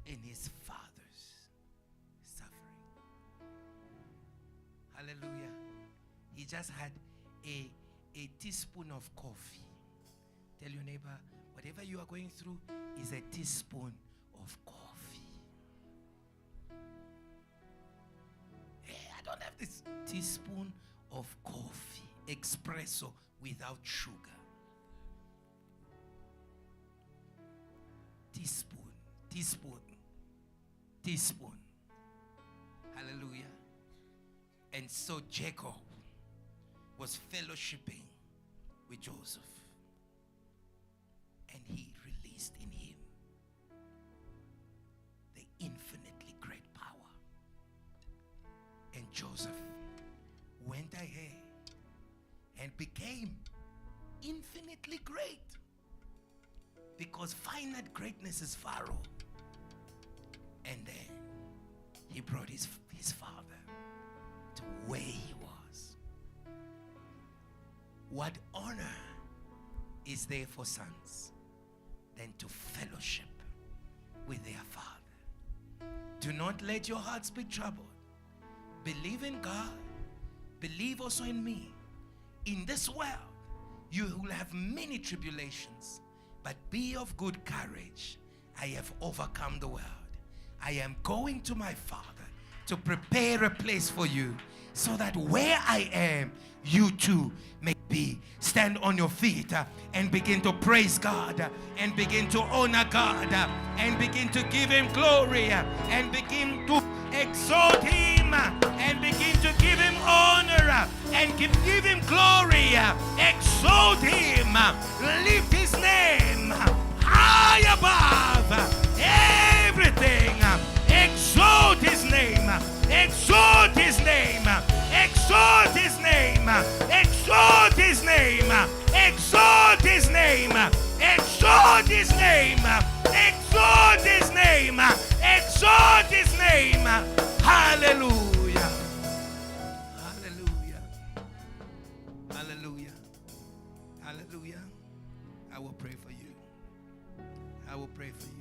[SPEAKER 2] in his father's suffering. Hallelujah. He just had a teaspoon of coffee. Tell your neighbor, whatever you are going through is a teaspoon of coffee. I don't have this teaspoon of coffee, espresso without sugar. Teaspoon. Hallelujah. And so Jacob was fellowshipping with Joseph. And he released in him the infinitely great power. And Joseph went ahead and became infinitely great. Because finite greatness is Pharaoh. And then he brought his father to where he was. What honor is there for sons than to fellowship with their father? Do not let your hearts be troubled. Believe in God. Believe also in me. In this world, you will have many tribulations. But be of good courage. I have overcome the world. I am going to my Father to prepare a place for you, so that where I am, you too may be. Stand on your feet and begin to praise God, and begin to honor God, and begin to give him glory, and begin to exalt him, and begin to give him honor, and give him glory. Exalt him, lift his name high above everything. Exalt his name, exalt his name, exalt his name, exalt his name, exalt his name, exalt his name, exalt his name, exalt his name. Hallelujah. Hallelujah. Hallelujah. Hallelujah. I will pray for you. I will pray for you.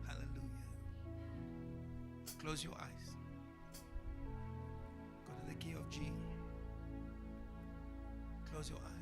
[SPEAKER 2] Hallelujah. Close your eyes. Go to the key of G. Close your eyes.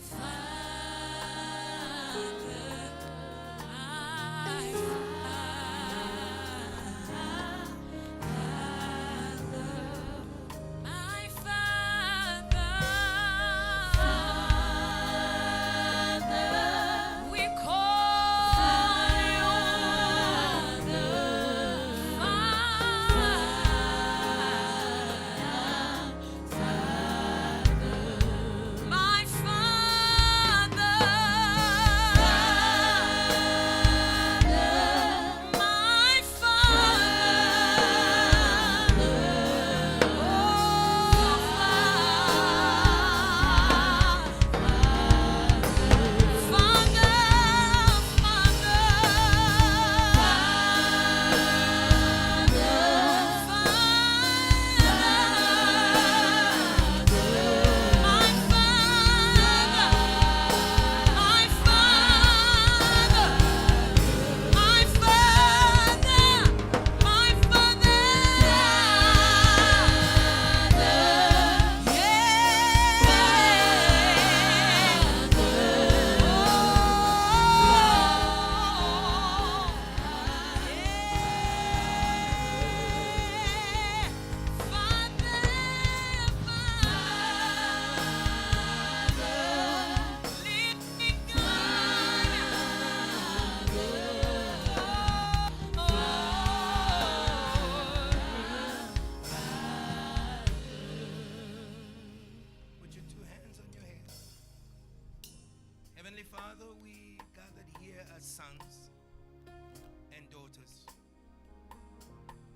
[SPEAKER 4] Father,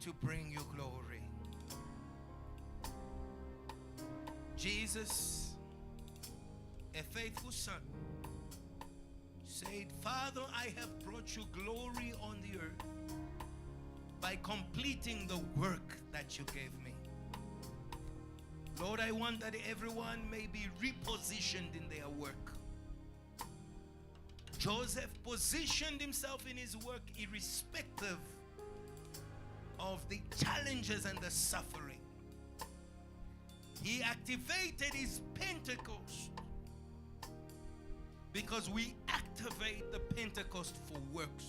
[SPEAKER 2] to bring you glory. Jesus, a faithful son, said, Father, I have brought you glory on the earth by completing the work that you gave me. Lord, I want that everyone may be repositioned in their work. Joseph positioned himself in his work irrespective of the challenges and the suffering. He activated his Pentecost because we activate the Pentecost for works.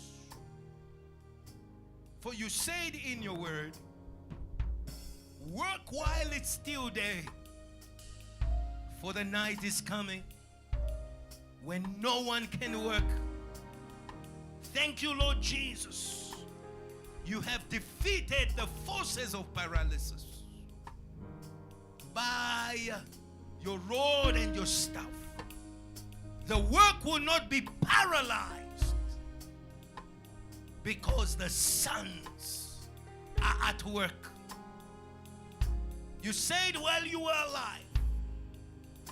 [SPEAKER 2] For you said in your word, work while it's still day, for the night is coming when no one can work. Thank you, Lord Jesus. You have defeated the forces of paralysis by your rod and your staff. The work will not be paralyzed because the sons are at work. You said while you were alive,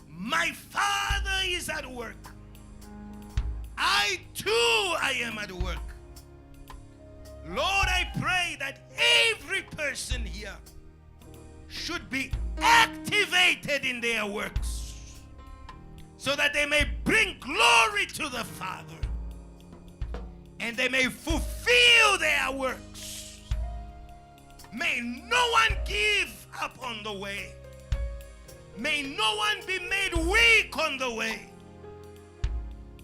[SPEAKER 2] my Father is at work. I too, I am at work. Lord, I pray that every person here should be activated in their works so that they may bring glory to the Father and they may fulfill their works. May no one give up on the way. May no one be made weak on the way.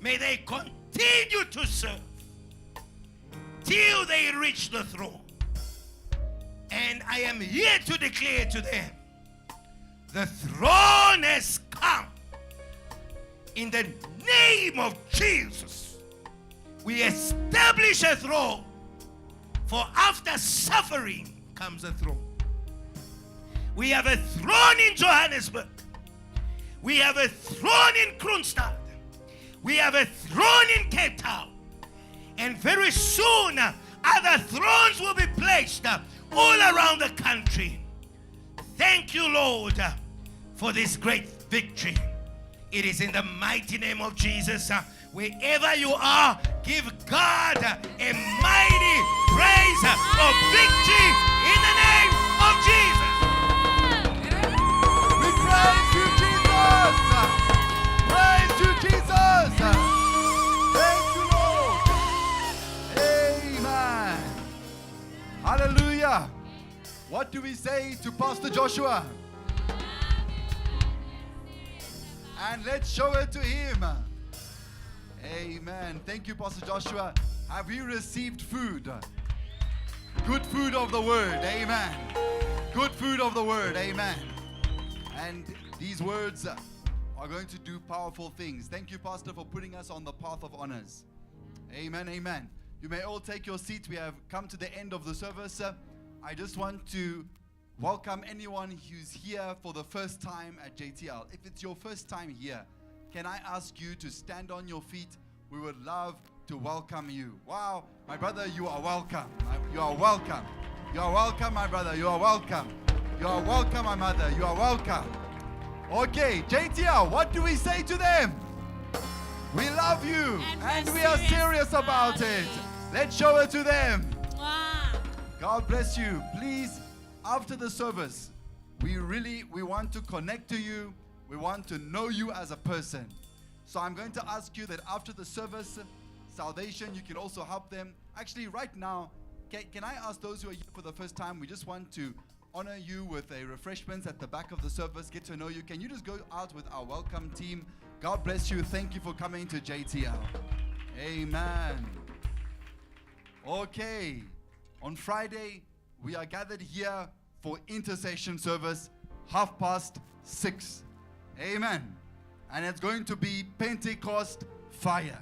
[SPEAKER 2] May they continue to serve till they reach the throne. And I am here to declare to them, the throne has come. In the name of Jesus, we establish a throne. For after suffering comes a throne. We have a throne in Johannesburg. We have a throne in Kroonstad. We have a throne in Cape Town. And very soon, other thrones will be placed all around the country. Thank you, Lord, for this great victory. It is in the mighty name of Jesus. Wherever you are, give God a mighty praise of victory in the name of Jesus.
[SPEAKER 1] We praise you, Jesus. Praise you, Jesus. Thank you, Lord. Amen. Hallelujah. What do we say to Pastor Joshua? And let's show it to him. Amen. Thank you, Pastor Joshua. Have you received food? Good food of the word. Amen. Good food of the word. Amen. And these words are going to do powerful things. Thank you, Pastor, for putting us on the path of honors. Amen. Amen. You may all take your seats. We have come to the end of the service. I just want to welcome anyone who's here for the first time at JTL. If it's your first time here, can I ask you to stand on your feet? We would love to welcome you. Wow, my brother, you are welcome. You are welcome. You are welcome, my brother. You are welcome. You are welcome, my mother. You are welcome. Okay, JTL, what do we say to them? We love you and we are serious about it. Let's show it to them. God bless you. Please, after the service, we want to connect to you. We want to know you as a person. So I'm going to ask you that after the service, salvation, you can also help them. Actually, right now, can I ask those who are here for the first time, we just want to honor you with a refreshments at the back of the service, get to know you. Can you just go out with our welcome team? God bless you. Thank you for coming to JTL. Amen. Okay. On Friday, we are gathered here for intercession service, 6:30. Amen. And it's going to be Pentecost fire.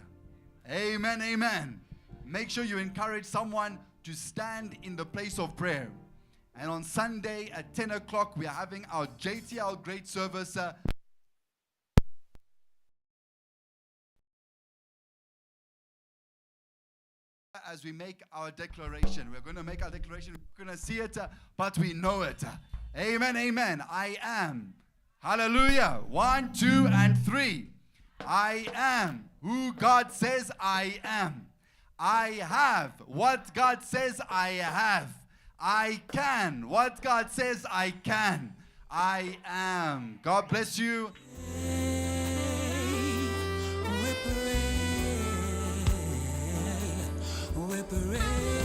[SPEAKER 1] Amen, amen. Make sure you encourage someone to stand in the place of prayer. And on Sunday at 10 o'clock, we are having our JTL Great Service. as we make our declaration. We're going to make our declaration. We're going to see it, but we know it. Amen, amen. I am. Hallelujah. 1, 2, and 3. I am who God says I am. I have what God says I have. I can what God says I can. I am. God bless you.
[SPEAKER 4] We pray.